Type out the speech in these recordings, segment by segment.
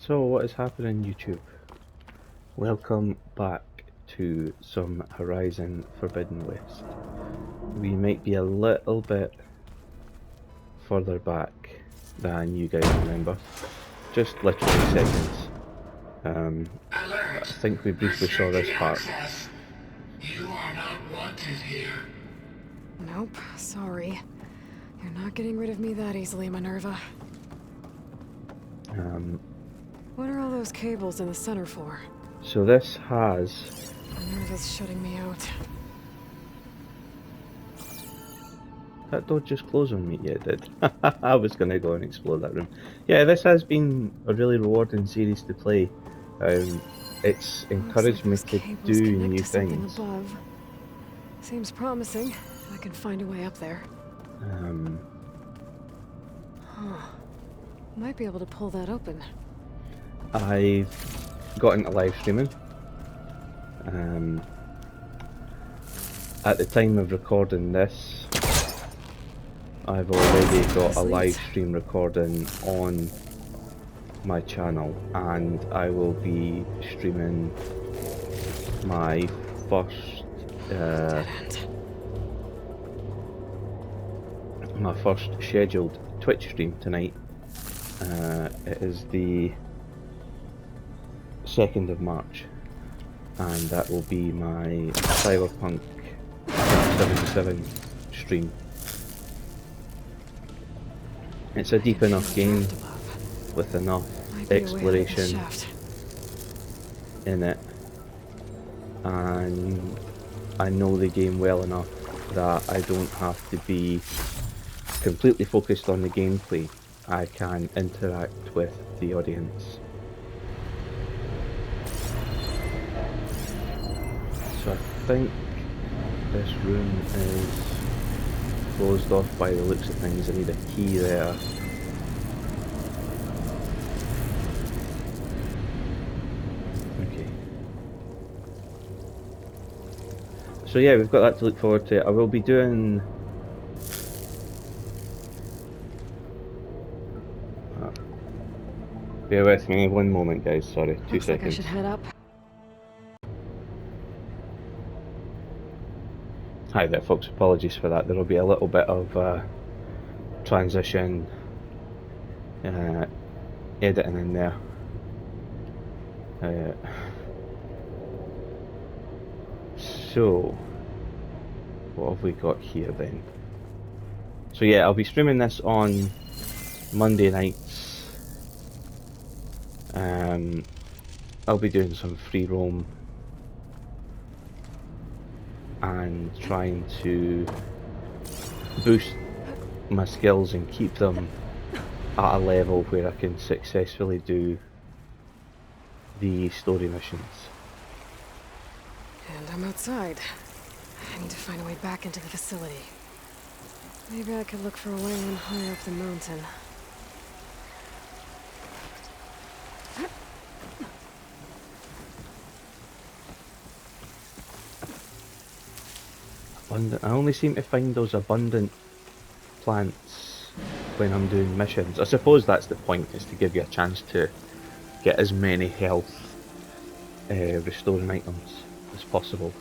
So what is happening, YouTube? Welcome back to some Horizon Forbidden West. We might be a little bit further back than you guys remember. Just literally seconds. I think we briefly saw this part. You are not wanted here. Nope, sorry. You're not getting rid of me that easily, Minerva. What are all those cables in the center for? So this has... Minerva's shutting me out. That door just closed on me? Yeah, it did. I was going to go and explore that room. Yeah, this has been a really rewarding series to play. It's encouraged me to do new things. Above. Seems promising, if I can find a way up there. Might be able to pull that open. I've got into live streaming. At the time of recording this, I've already got a live stream recording on my channel, and I will be streaming my first scheduled Twitch stream tonight. It is the 2nd of March, and that will be my Cyberpunk 77 stream. It's a deep enough game with enough exploration in it, and I know the game well enough that I don't have to be completely focused on the gameplay. I can interact with the audience. So I think this room is closed off by the looks of things. I need a key there. Okay. So yeah, we've got that to look forward to. I will be doing... Bear with me one moment, guys. Sorry, 2 seconds. Looks like I should head up. Hi there, folks. Apologies for that. There will be a little bit of transition editing in there. So, what have we got here then? So yeah, I'll be streaming this on Monday nights. I'll be doing some free roam and trying to boost my skills and keep them at a level where I can successfully do the story missions. And I'm outside. I need to find a way back into the facility. Maybe I could look for a way in higher up the mountain. I only seem to find those abundant plants when I'm doing missions. I suppose that's the point, is to give you a chance to get as many health restoring items as possible.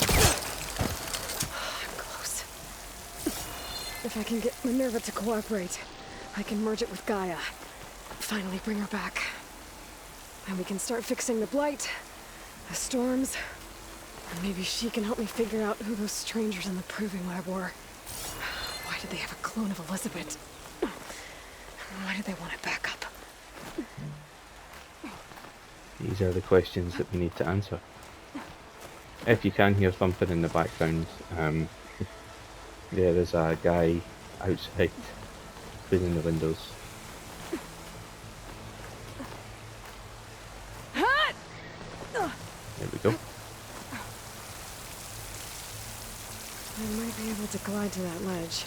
I'm close. If I can get Minerva to cooperate, I can merge it with Gaia. Finally bring her back. And we can start fixing the blight, the storms, and maybe she can help me figure out who those strangers in the proving lab were. Why did they have a clone of Elizabeth? Why did they want it back up? These are the questions that we need to answer. If you can hear thumping in the background, there is a guy outside cleaning the windows. There we go. I might be able to glide to that ledge.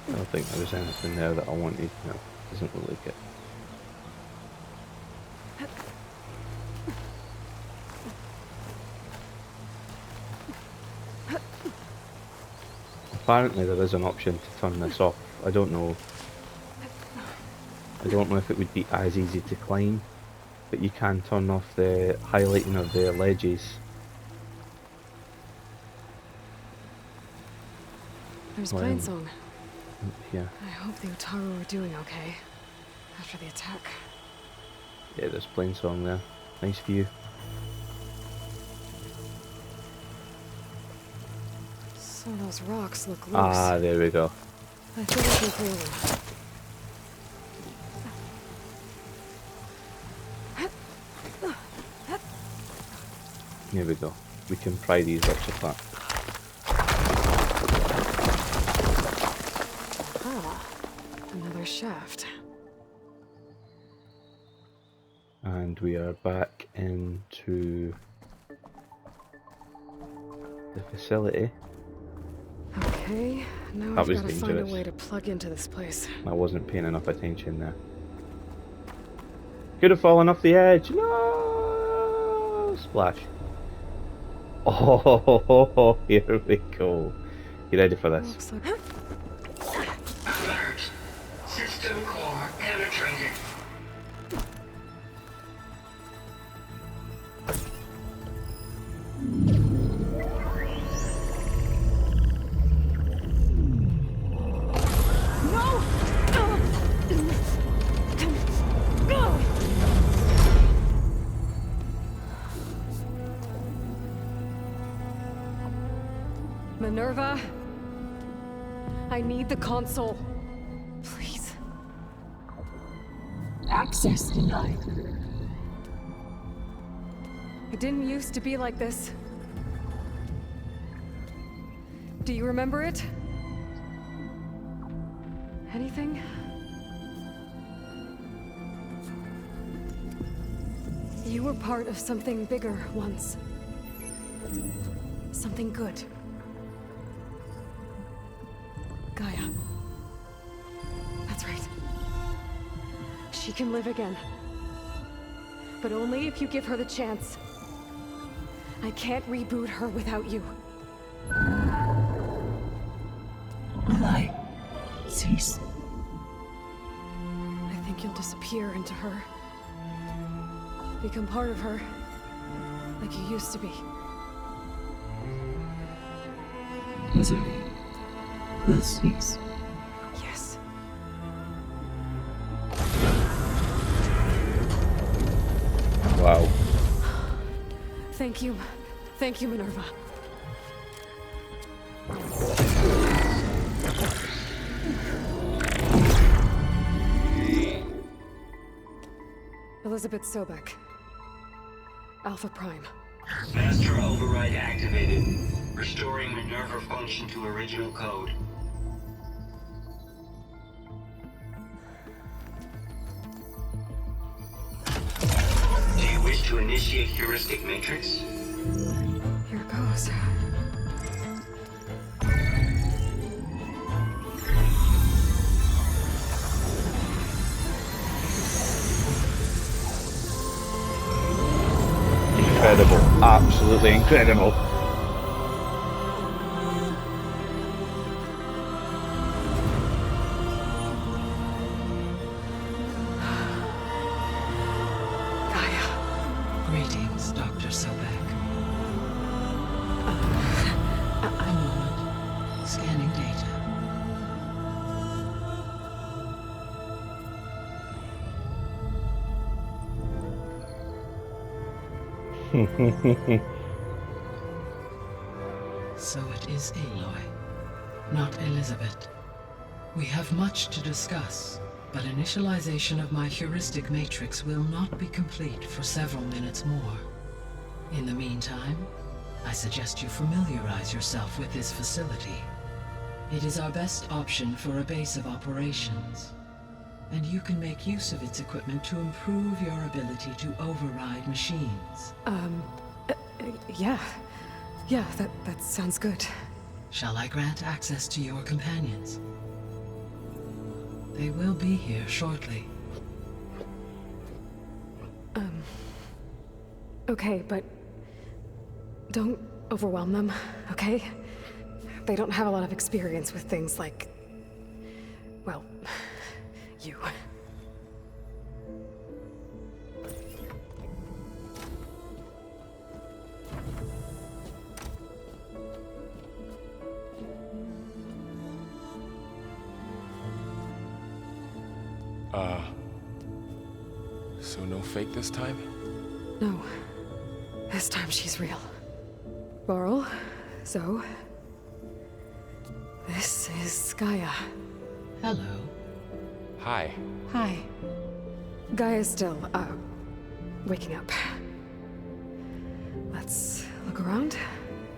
I don't think there was anything there that I wanted. No, doesn't look like it. apparently there is an option to turn this off. I don't know. I don't know if it would be as easy to climb, but you can turn off the highlighting of the ledges. There's Well, Plainsong. Yeah. I hope the Utaru are doing okay after the attack. Yeah, there's Plainsong there. Nice view. So those rocks look loose. Ah, there we go. I think I can clear them. Here we go. We can pry these rocks apart. Ah, another shaft. And we are back into the facility. Okay, now That I've was got to find a dangerous. way to plug into this place. I wasn't paying enough attention there. Could have fallen off the edge. No! Splash. Oh, here we go. You ready for this? Looks like Alert. System core penetrated. Minerva, I need the console. Please. Access denied. It didn't used to be like this. Do you remember it? Anything? You were part of something bigger once. Something good. Gaia. That's right. She can live again. But only if you give her the chance. I can't reboot her without you. Aloy, cease. I think you'll disappear into her. Become part of her. Like you used to be. Blizzard will cease. Yes. Wow. Thank you. Thank you, Minerva. Elizabeth Sobek. Alpha Prime. Master override activated. Restoring Minerva function to original code. Do you wish to initiate heuristic matrix? Here goes. Incredible. Absolutely incredible. Gaia. Greetings, Dr. Sobek. A moment. Scanning data. So it is Aloy, not Elizabeth. We have much to discuss, but initialization of my heuristic matrix will not be complete for several minutes more. In the meantime, I suggest you familiarize yourself with this facility. It is our best option for a base of operations, and you can make use of its equipment to improve your ability to override machines. Yeah. Yeah, that sounds good. Shall I grant access to your companions? They will be here shortly. Okay, but don't overwhelm them, okay? They don't have a lot of experience with things like... well, you. So no fake this time? No. This time she's real. Varl, Zoe. This is Gaia. Hello. Hi. Hi. Gaia's still, waking up. Let's look around.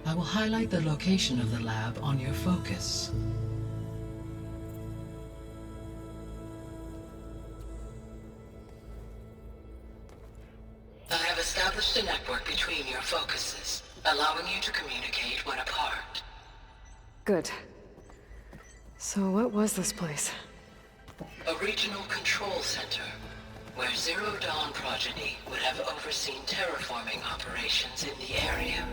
I will highlight the location of the lab on your focus. I have established a network between your focuses, allowing you to communicate when apart. Good. So what was this place? A regional control center, where Zero Dawn progeny would have overseen terraforming operations in the area.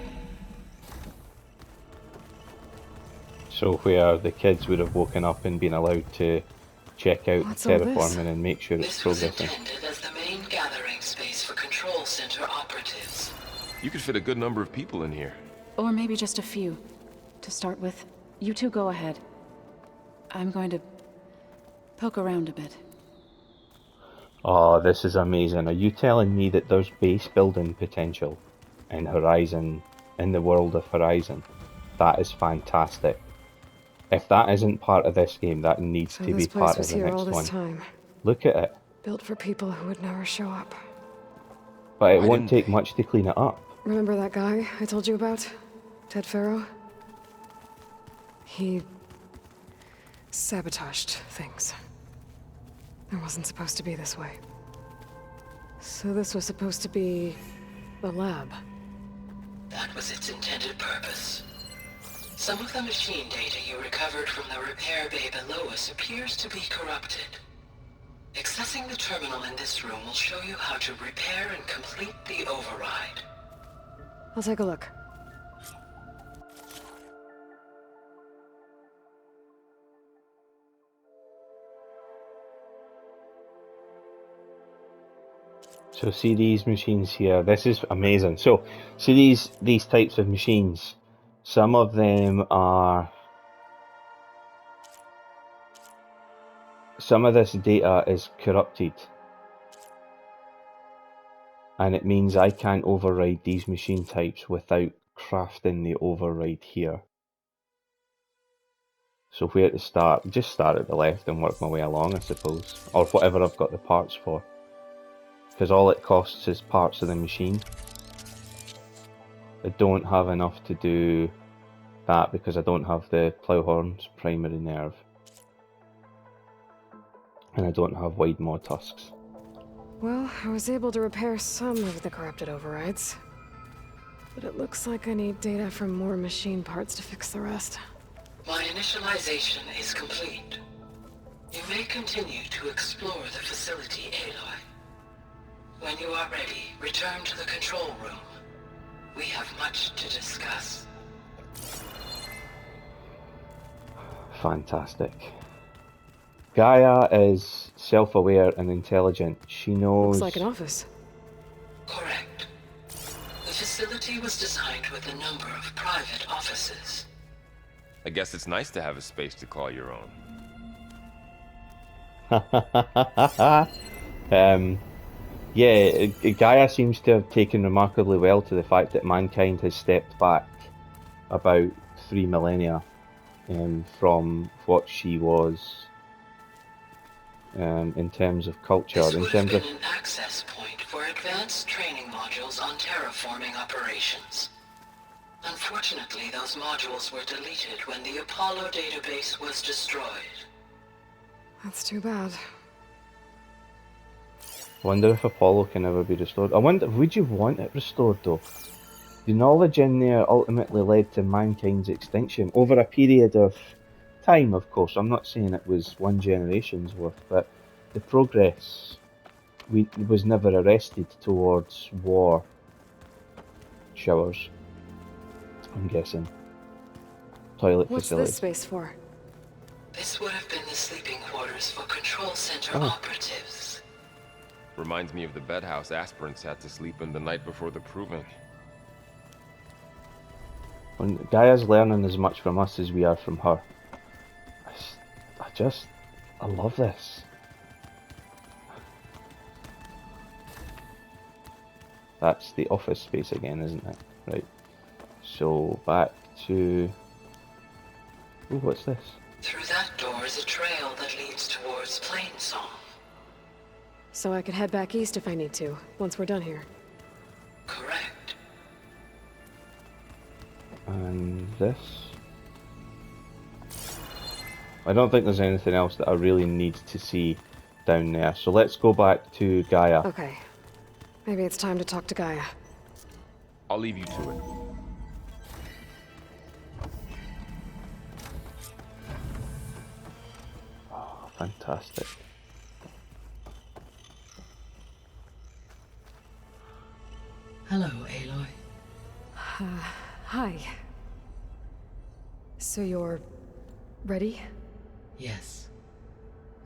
So where the kids would have woken up and been allowed to check out What's all this? terraforming and make sure it's This was progressing. intended as the main gathering space for control center operatives. You could fit a good number of people in here. Or maybe just a few. To start with, you two go ahead. I'm going to poke around a bit. Oh, this is amazing. Are you telling me that there's base building potential in Horizon, in the world of Horizon? That is fantastic. If that isn't part of this game, that needs So to this be place part of was the here next all this one. time. Look at it. Built for people who would never show up. But it Why won't didn't take they? much to clean it up. Remember that guy I told you about? Ted Farrow? He... sabotaged things. It wasn't supposed to be this way. So this was supposed to be... the lab. That was its intended purpose. Some of the machine data you recovered from the repair bay below us appears to be corrupted. Accessing the terminal in this room will show you how to repair and complete the override. I'll take a look. So see these machines here. This is amazing. So see these types of machines. Some of them are... some of this data is corrupted. And it means I can't override these machine types without crafting the override here. So where to start? Just start at the left and work my way along, I suppose. Or whatever I've got the parts for. Because all it costs is parts of the machine. I don't have enough to do that because I don't have the Plowhorn's primary nerve. And I don't have wide maw tusks. Well, I was able to repair some of the corrupted overrides. But it looks like I need data from more machine parts to fix the rest. My initialization is complete. You may continue to explore the facility, Aloy. When you are ready, return to the control room. We have much to discuss. Fantastic. Gaia is self-aware and intelligent. She knows... Looks like an office. Correct. The facility was designed with a number of private offices. I guess it's nice to have a space to call your own. Yeah, Gaia seems to have taken remarkably well to the fact that mankind has stepped back about 3 millennia from what she was in terms of culture, This in would have terms of... been an access point for advanced training modules on terraforming operations. Unfortunately, those modules were deleted when the Apollo database was destroyed. That's too bad. I wonder if Apollo can ever be restored. I wonder, would you want it restored though? The knowledge in there ultimately led to mankind's extinction over a period of time, of course. I'm not saying it was one generation's worth, but the progress was never arrested towards war showers, I'm guessing. toilet What's facility. this space for? This would have been the sleeping quarters for Control Center Oh. operatives. Reminds me of the bedhouse aspirants had to sleep in the night before the proving. When Gaia's learning as much from us as we are from her. I love this. That's the office space again, isn't it? Right. So back to... Ooh, what's this? Through that door is a trail that leads towards Plainsong. So I could head back east if I need to, once we're done here. Correct. And this? I don't think there's anything else that I really need to see down there. So let's go back to Gaia. Okay. Maybe it's time to talk to Gaia. I'll leave you to it. Oh, fantastic. Hello, Aloy. Hi. So you're... ready? Yes.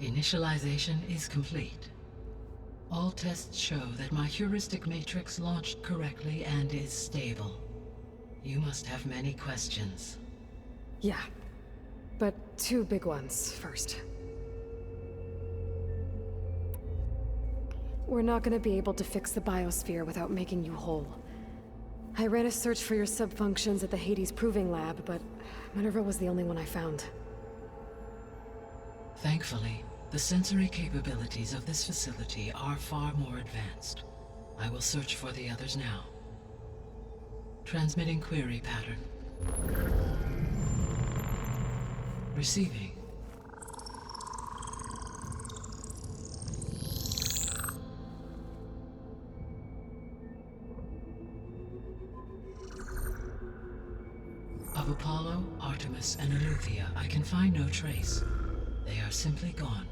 Initialization is complete. All tests show that my heuristic matrix launched correctly and is stable. You must have many questions. Yeah. But two big ones first. We're not gonna be able to fix the biosphere without making you whole. I ran a search for your subfunctions at the Hades Proving Lab, but Minerva was the only one I found. Thankfully, the sensory capabilities of this facility are far more advanced. I will search for the others now. Transmitting query pattern. Receiving. Of Apollo, Artemis, and Eleuthia, I can find no trace. They are simply gone.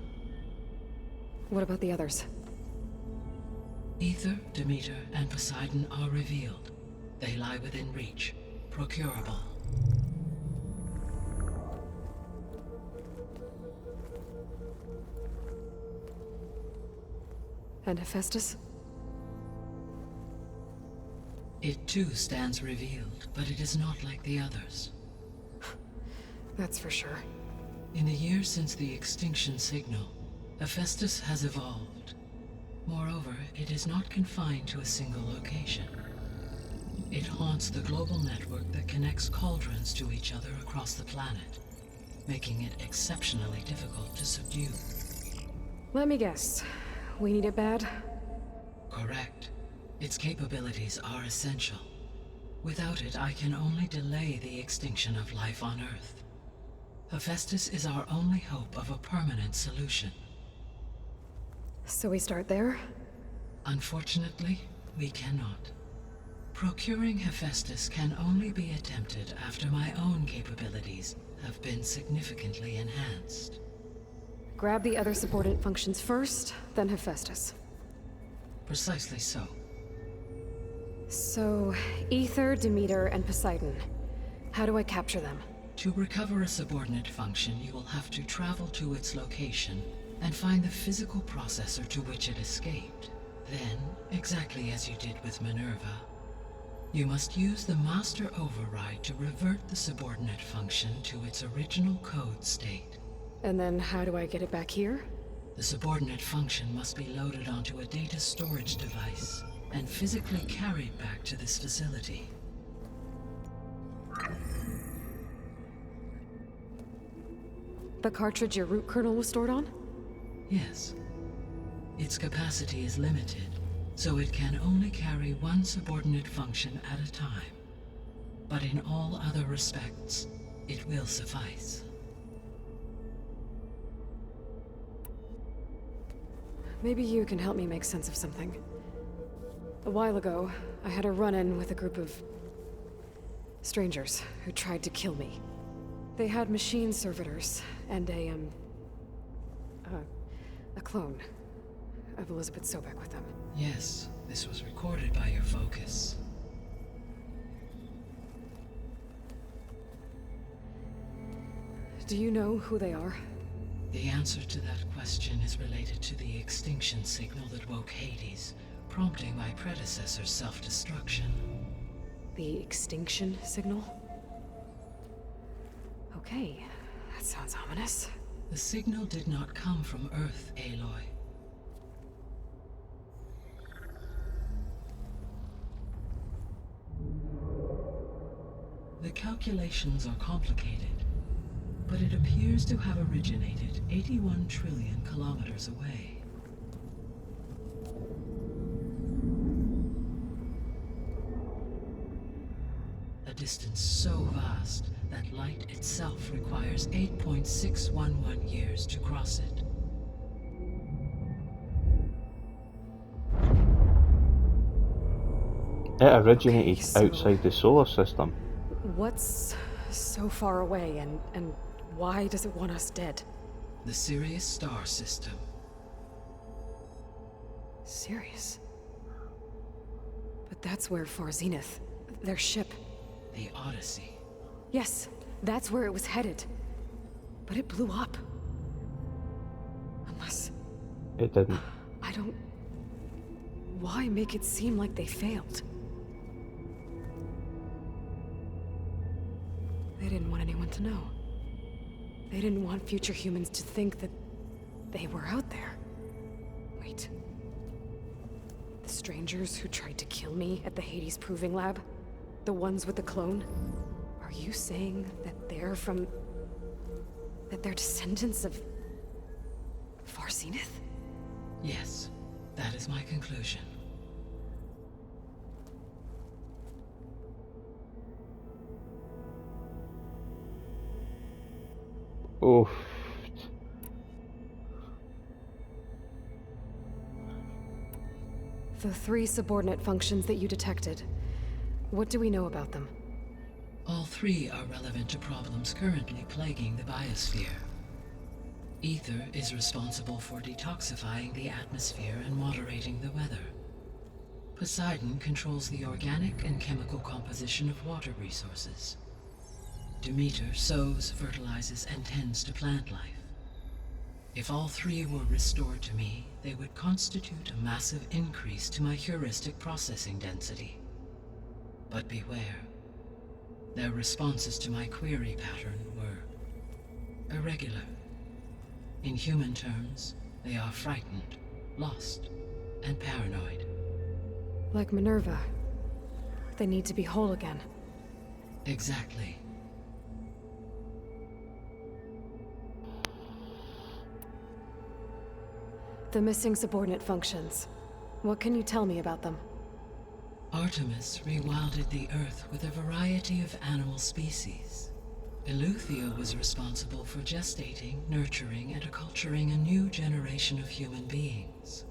What about the others? Ether, Demeter, and Poseidon are revealed. They lie within reach, procurable. And Hephaestus? It too stands revealed, but it is not like the others. That's for sure. In the years since the extinction signal, Hephaestus has evolved. Moreover, it is not confined to a single location. It haunts the global network that connects cauldrons to each other across the planet, making it exceptionally difficult to subdue. Let me guess. We need it bad? Correct. Its capabilities are essential. Without it, I can only delay the extinction of life on Earth. Hephaestus is our only hope of a permanent solution. So we start there? Unfortunately, we cannot. Procuring Hephaestus can only be attempted after my own capabilities have been significantly enhanced. Grab the other subordinate functions first, then Hephaestus. Precisely so. So, Ether, Demeter, and Poseidon. How do I capture them? To recover a subordinate function, you will have to travel to its location and find the physical processor to which it escaped. Then, exactly as you did with Minerva, you must use the master override to revert the subordinate function to its original code state. And then how do I get it back here? The subordinate function must be loaded onto a data storage device and physically carried back to this facility. The cartridge your root kernel was stored on? Yes. Its capacity is limited, so it can only carry one subordinate function at a time. But in all other respects, it will suffice. Maybe you can help me make sense of something. A while ago, I had a run-in with a group of strangers who tried to kill me. They had machine servitors and a clone of Elizabeth Sobek with them. Yes, this was recorded by your focus. Do you know who they are? The answer to that question is related to the extinction signal that woke Hades, prompting my predecessor's self-destruction. The extinction signal? Okay, that sounds ominous. The signal did not come from Earth, Aloy. The calculations are complicated, but it appears to have originated 81 trillion kilometers away. A distance so vast that light itself requires 8.611 years to cross it. It originated Okay, so- outside the solar system. What's so far away, and why does it want us dead? The Sirius star system. Sirius? But that's where Far Zenith, their ship. The Odyssey. Yes, that's where it was headed. But it blew up. Unless, It didn't. I don't... Why make it seem like they failed? They didn't want anyone to know. They didn't want future humans to think that they were out there. Wait. The strangers who tried to kill me at the Hades Proving Lab? The ones with the clone? Are you saying that they're from... that they're descendants of... Far Zenith? Yes, that is my conclusion. Oof. The 3 subordinate functions that you detected. What do we know about them? All 3 are relevant to problems currently plaguing the biosphere. Ether is responsible for detoxifying the atmosphere and moderating the weather. Poseidon controls the organic and chemical composition of water resources. Demeter sows, fertilizes, and tends to plant life. If all 3 were restored to me, they would constitute a massive increase to my heuristic processing density. But beware. Their responses to my query pattern were irregular. In human terms, they are frightened, lost, and paranoid. Like Minerva. They need to be whole again. Exactly. The missing subordinate functions. What can you tell me about them? Artemis rewilded the Earth with a variety of animal species. Eleuthia was responsible for gestating, nurturing, and acculturating a new generation of human beings.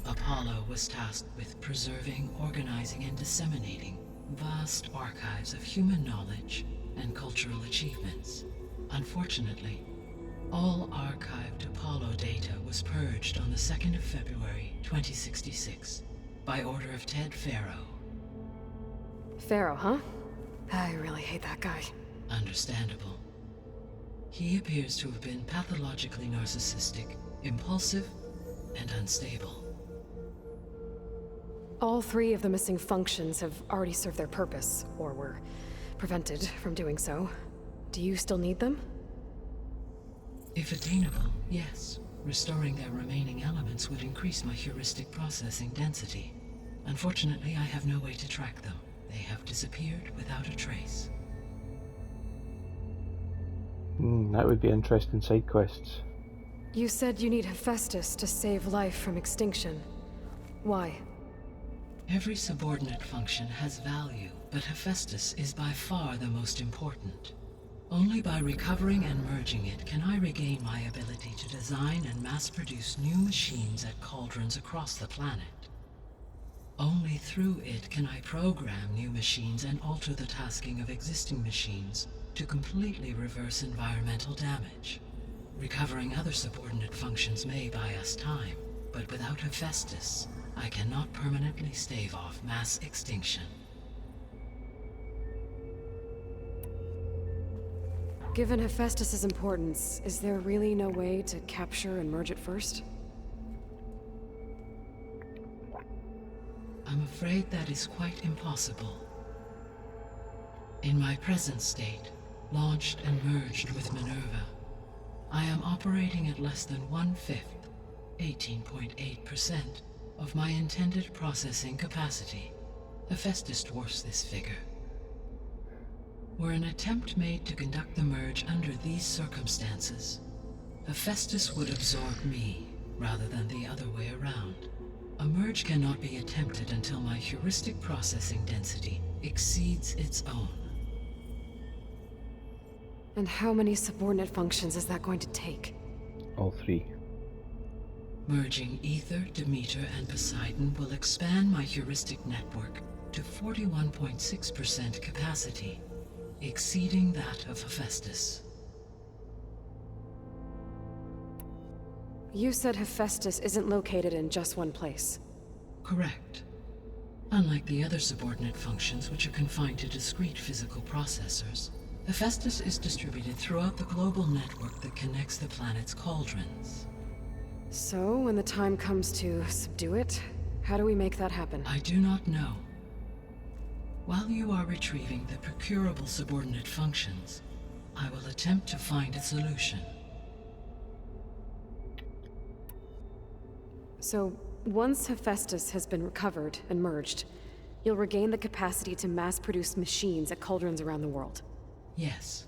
Apollo was tasked with preserving, organizing, and disseminating vast archives of human knowledge and cultural achievements. Unfortunately, all archived Apollo data was purged on the 2nd of February, 2066, by order of Ted Faro. Pharaoh, huh? I really hate that guy. Understandable. He appears to have been pathologically narcissistic, impulsive, and unstable. All 3 of the missing functions have already served their purpose, or were prevented from doing so. Do you still need them? If attainable, yes. Restoring their remaining elements would increase my heuristic processing density. Unfortunately, I have no way to track them. They have disappeared without a trace. That would be interesting side quests. You said you need Hephaestus to save life from extinction. Why? Every subordinate function has value, but Hephaestus is by far the most important. Only by recovering and merging it can I regain my ability to design and mass-produce new machines at cauldrons across the planet. Only through it can I program new machines and alter the tasking of existing machines to completely reverse environmental damage. Recovering other subordinate functions may buy us time, but without Hephaestus, I cannot permanently stave off mass extinction. Given Hephaestus' importance, is there really no way to capture and merge it first? I'm afraid that is quite impossible. In my present state, launched and merged with Minerva, I am operating at less than 1/5, 18.8%, of my intended processing capacity. Hephaestus dwarfs this figure. Were an attempt made to conduct the merge under these circumstances, Hephaestus would absorb me, rather than the other way around. A merge cannot be attempted until my heuristic processing density exceeds its own. And how many subordinate functions is that going to take? All three. Merging Ether, Demeter, and Poseidon will expand my heuristic network to 41.6% capacity, exceeding that of Hephaestus. You said Hephaestus isn't located in just one place. Correct. Unlike the other subordinate functions, which are confined to discrete physical processors, Hephaestus is distributed throughout the global network that connects the planet's cauldrons. So, when the time comes to subdue it, how do we make that happen? I do not know. While you are retrieving the procurable subordinate functions, I will attempt to find a solution. So, once Hephaestus has been recovered and merged, you'll regain the capacity to mass-produce machines at cauldrons around the world. Yes,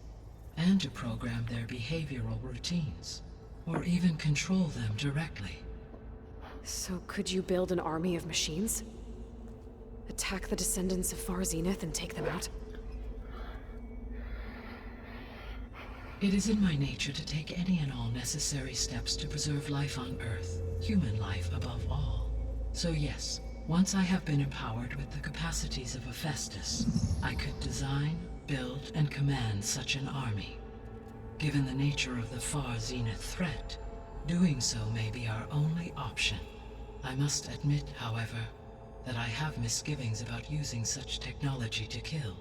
and to program their behavioral routines, or even control them directly. So could you build an army of machines? Attack the descendants of Far Zenith and take them out? It is in my nature to take any and all necessary steps to preserve life on Earth, human life above all. So yes, once I have been empowered with the capacities of Hephaestus, I could design, build, and command such an army. Given the nature of the Far Zenith threat, doing so may be our only option. I must admit, however, that I have misgivings about using such technology to kill,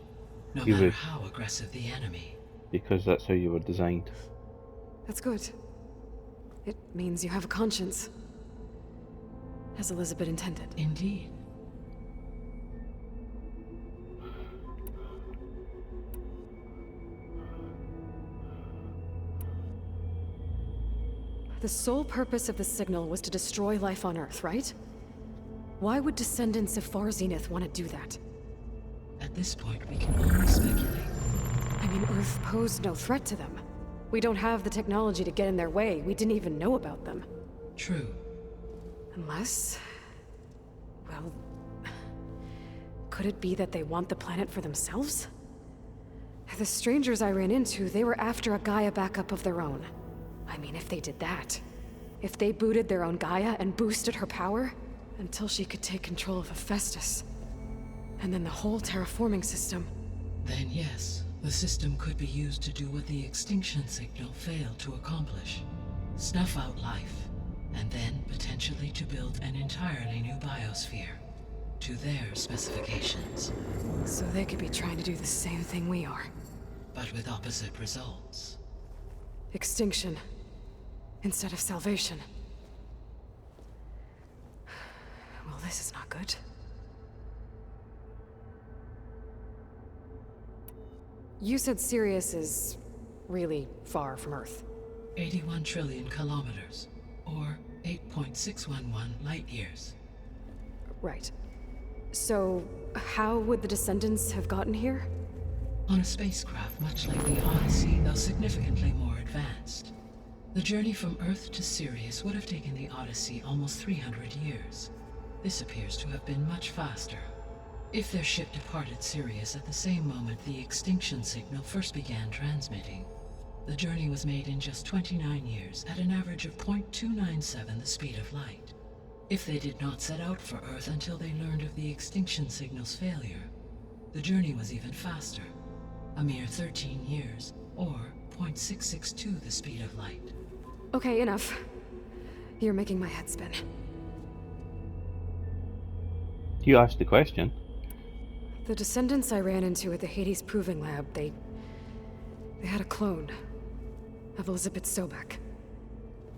no matter how aggressive the enemy. Because that's how you were designed. That's good. It means you have a conscience. As Elizabeth intended. Indeed. The sole purpose of the signal was to destroy life on Earth, right? Why would descendants of Far Zenith want to do that? At this point, we can only speculate. I mean, Earth posed no threat to them. We don't have the technology to get in their way. We didn't even know about them. True. Unless... well... could it be that they want the planet for themselves? The strangers I ran into, they were after a Gaia backup of their own. I mean, if they did that, if they booted their own Gaia and boosted her power, until she could take control of Hephaestus, and then the whole terraforming system. Then yes, the system could be used to do what the extinction signal failed to accomplish. Snuff out life, and then potentially to build an entirely new biosphere, to their specifications. So they could be trying to do the same thing we are. But with opposite results. Extinction. Instead of salvation. Well, this is not good. You said Sirius is really far from Earth. 81 trillion kilometers, or 8.611 light years. Right. So, how would the descendants have gotten here? On a spacecraft much like the Odyssey, though significantly more advanced. The journey from Earth to Sirius would have taken the Odyssey almost 300 years. This appears to have been much faster. If their ship departed Sirius at the same moment the extinction signal first began transmitting, the journey was made in just 29 years at an average of 0.297 the speed of light. If they did not set out for Earth until they learned of the extinction signal's failure, the journey was even faster, a mere 13 years, or 0.662 the speed of light. Okay, enough. You're making my head spin. You asked the question. The descendants I ran into at the Hades Proving Lab, they They had a clone of Elizabeth Sobek.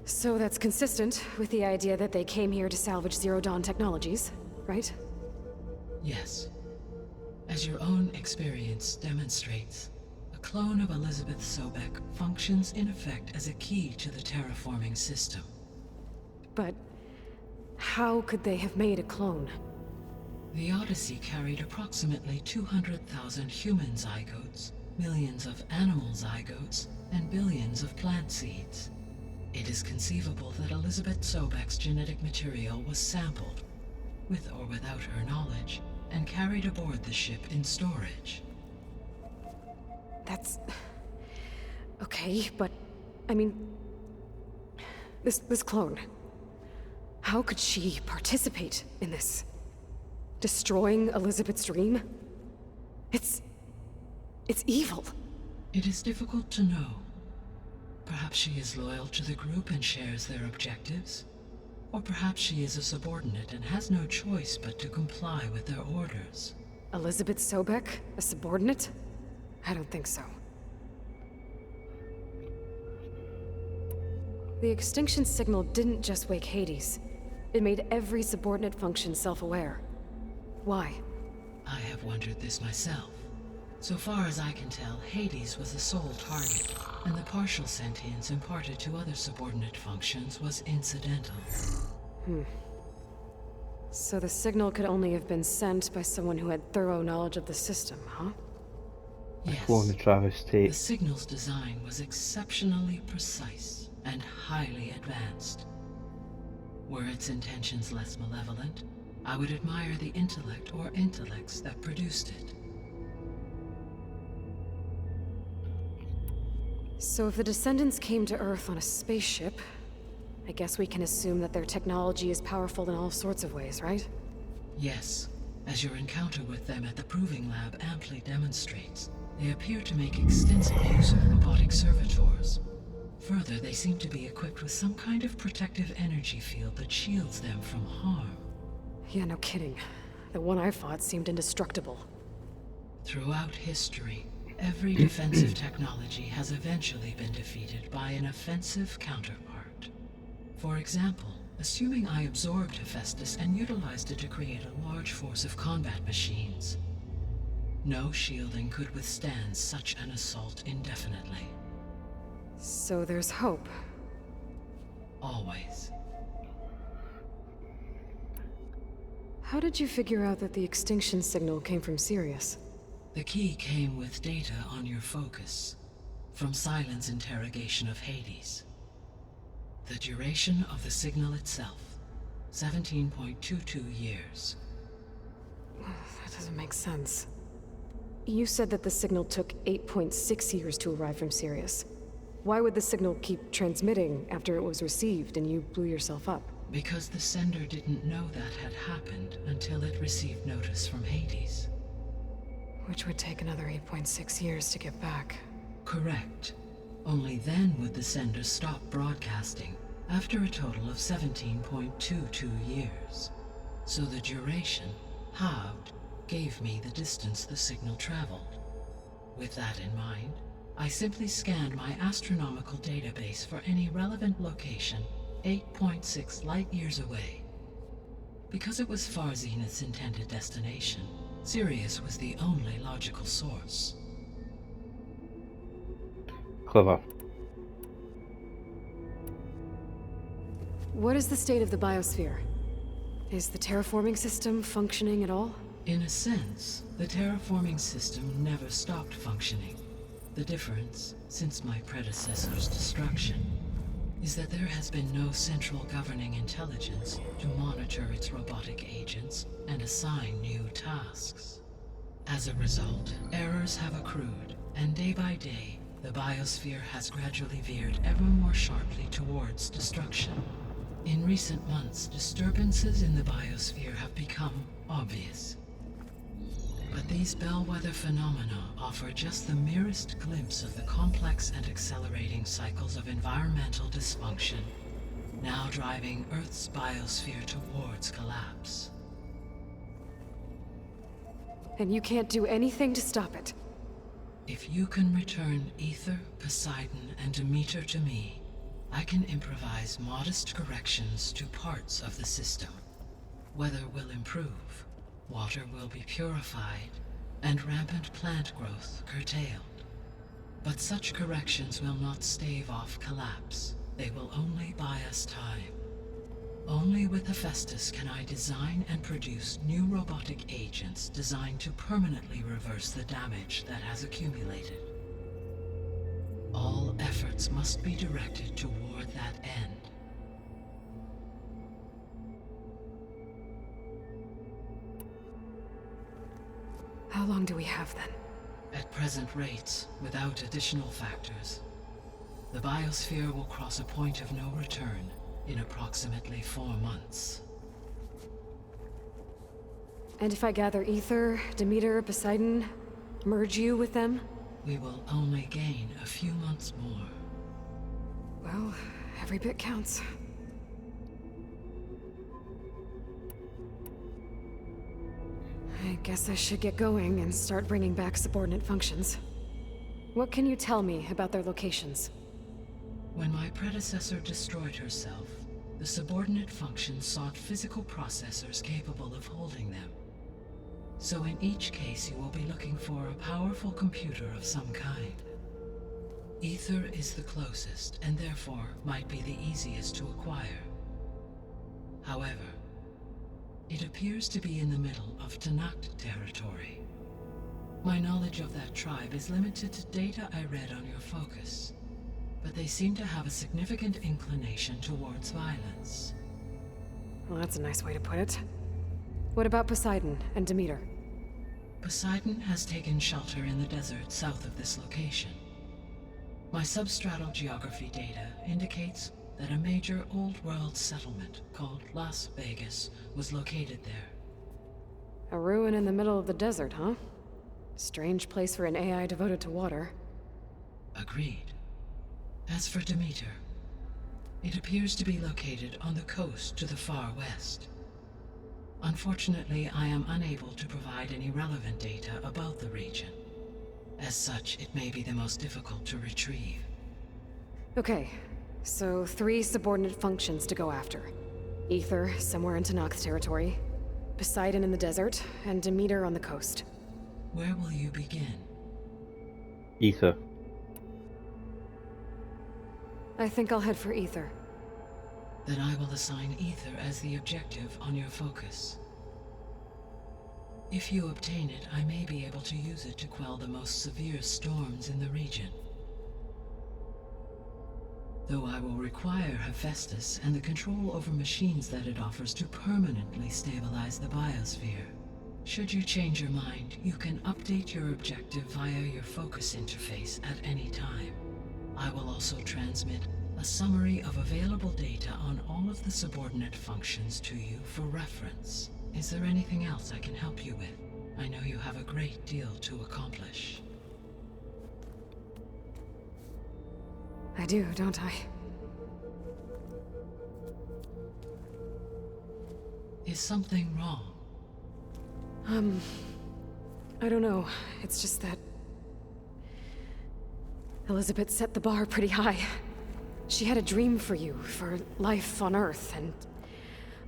So that's consistent with the idea that they came here to salvage Zero Dawn technologies, right? Yes. As your own experience demonstrates, a clone of Elizabeth Sobek functions in effect as a key to the terraforming system. But how could they have made a clone? The Odyssey carried approximately 200,000 human zygotes, millions of animal zygotes, and billions of plant seeds. It is conceivable that Elizabeth Sobek's genetic material was sampled, with or without her knowledge, and carried aboard the ship in storage. That's... okay, but... I mean... This clone... How could she participate in this? Destroying Elizabeth's dream? It's evil. It is difficult to know. Perhaps she is loyal to the group and shares their objectives. Or perhaps she is a subordinate and has no choice but to comply with their orders. Elizabeth Sobek? A subordinate? I don't think so. The extinction signal didn't just wake Hades. It made every subordinate function self-aware. Why? I have wondered this myself. So far as I can tell, Hades was the sole target, and the partial sentience imparted to other subordinate functions was incidental. So the signal could only have been sent by someone who had thorough knowledge of the system, huh? Yes. Clone the travesty. The signal's design was exceptionally precise and highly advanced. Were its intentions less malevolent, I would admire the intellect or intellects that produced it. So if the descendants came to Earth on a spaceship, I guess we can assume that their technology is powerful in all sorts of ways, right? Yes, as your encounter with them at the Proving Lab amply demonstrates, they appear to make extensive use of robotic servitors. Further, they seem to be equipped with some kind of protective energy field that shields them from harm. Yeah, no kidding. The one I fought seemed indestructible. Throughout history, every defensive technology has eventually been defeated by an offensive counterpart. For example, assuming I absorbed Hephaestus and utilized it to create a large force of combat machines. No shielding could withstand such an assault indefinitely. So there's hope. Always. How did you figure out that the extinction signal came from Sirius? The key came with data on your focus, from Silent's interrogation of Hades. The duration of the signal itself, 17.22 years. That doesn't make sense. You said that the signal took 8.6 years to arrive from Sirius. Why would the signal keep transmitting after it was received and you blew yourself up? Because the sender didn't know that had happened until it received notice from Hades. Which would take another 8.6 years to get back. Correct. Only then would the sender stop broadcasting, after a total of 17.22 years. So the duration, halved, gave me the distance the signal traveled. With that in mind, I simply scanned my astronomical database for any relevant location 8.6 light-years away. Because it was Far Zenith's intended destination, Sirius was the only logical source. Clever. What is the state of the biosphere? Is the terraforming system functioning at all? In a sense, the terraforming system never stopped functioning. The difference, since my predecessor's destruction, is that there has been no central governing intelligence to monitor its robotic agents and assign new tasks. As a result, errors have accrued, and day by day, the biosphere has gradually veered ever more sharply towards destruction. In recent months, disturbances in the biosphere have become obvious. But these bellwether phenomena offer just the merest glimpse of the complex and accelerating cycles of environmental dysfunction, now driving Earth's biosphere towards collapse. And you can't do anything to stop it? If you can return Ether, Poseidon, and Demeter to me, I can improvise modest corrections to parts of the system. Weather will improve, water will be purified, and rampant plant growth curtailed. But such corrections will not stave off collapse. They will only buy us time. Only with Hephaestus can I design and produce new robotic agents designed to permanently reverse the damage that has accumulated. All efforts must be directed toward that end. How long do we have then? At present rates, without additional factors, the biosphere will cross a point of no return in approximately 4 months. And if I gather Ether, Demeter, Poseidon, merge you with them? We will only gain a few months more. Well, every bit counts. I guess I should get going and start bringing back subordinate functions. What can you tell me about their locations? When my predecessor destroyed herself, the subordinate functions sought physical processors capable of holding them. So in each case you will be looking for a powerful computer of some kind. Ether is the closest, and therefore might be the easiest to acquire. However, it appears to be in the middle of Tanakh territory. My knowledge of that tribe is limited to data I read on your focus, but they seem to have a significant inclination towards violence. Well, that's a nice way to put it. What about Poseidon and Demeter? Poseidon has taken shelter in the desert south of this location. My substratal geography data indicates that a major old-world settlement called Las Vegas was located there. A ruin in the middle of the desert, huh? Strange place for an AI devoted to water. Agreed. As for Demeter, it appears to be located on the coast to the far west. Unfortunately, I am unable to provide any relevant data about the region. As such, it may be the most difficult to retrieve. Okay, so 3 subordinate functions to go after. Ether, somewhere in Tanakh territory. Poseidon in the desert, and Demeter on the coast. Where will you begin? Ether. I think I'll head for Ether. Then I will assign Ether as the objective on your focus. If you obtain it, I may be able to use it to quell the most severe storms in the region. Though I will require Hephaestus and the control over machines that it offers to permanently stabilize the biosphere. Should you change your mind, you can update your objective via your focus interface at any time. I will also transmit a summary of available data on all of the subordinate functions to you for reference. Is there anything else I can help you with? I know you have a great deal to accomplish. I do, don't I? Is something wrong? I don't know. It's just that Elizabeth set the bar pretty high. She had a dream for you, for life on Earth, and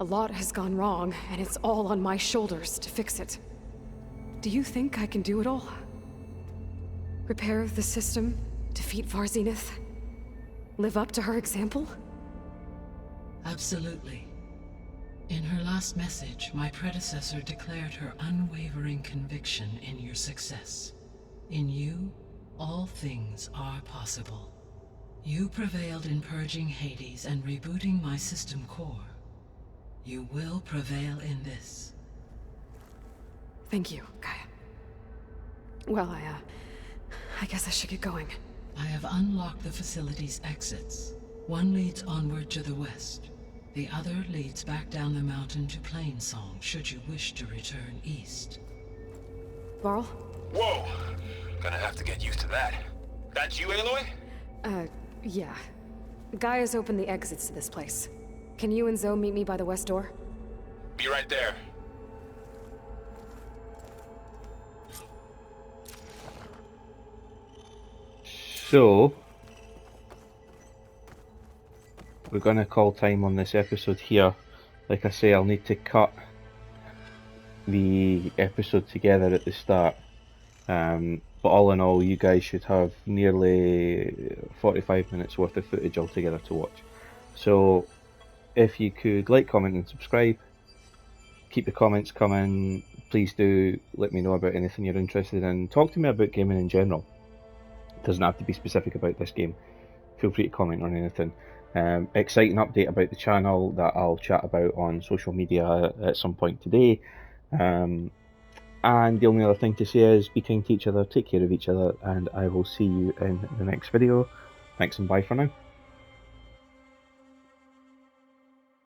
a lot has gone wrong, and it's all on my shoulders to fix it. Do you think I can do it all? Repair the system, defeat Varzenith, live up to her example? Absolutely. In her last message, my predecessor declared her unwavering conviction in your success. In you, all things are possible. You prevailed in purging Hades and rebooting my system core. You will prevail in this. Thank you, Gaia. Well, I guess I should get going. I have unlocked the facility's exits. One leads onward to the west. The other leads back down the mountain to Plainsong, should you wish to return east. Varl? Whoa! Gonna have to get used to that. That's you, Aloy? Yeah. Gaia's opened the exits to this place. Can you and Zoe meet me by the west door? Be right there. So we're going to call time on this episode here. Like I say, I'll need to cut the episode together at the start. But all in all, you guys should have nearly 45 minutes worth of footage altogether to watch. So if you could like, comment and subscribe, keep the comments coming. Please do let me know about anything you're interested in. Talk to me about gaming in general. It doesn't have to be specific about this game. Feel free to comment on anything. Exciting update about the channel that I'll chat about on social media at some point today. And the only other thing to say is be kind to each other, take care of each other, and I will see you in the next video. Thanks and bye for now.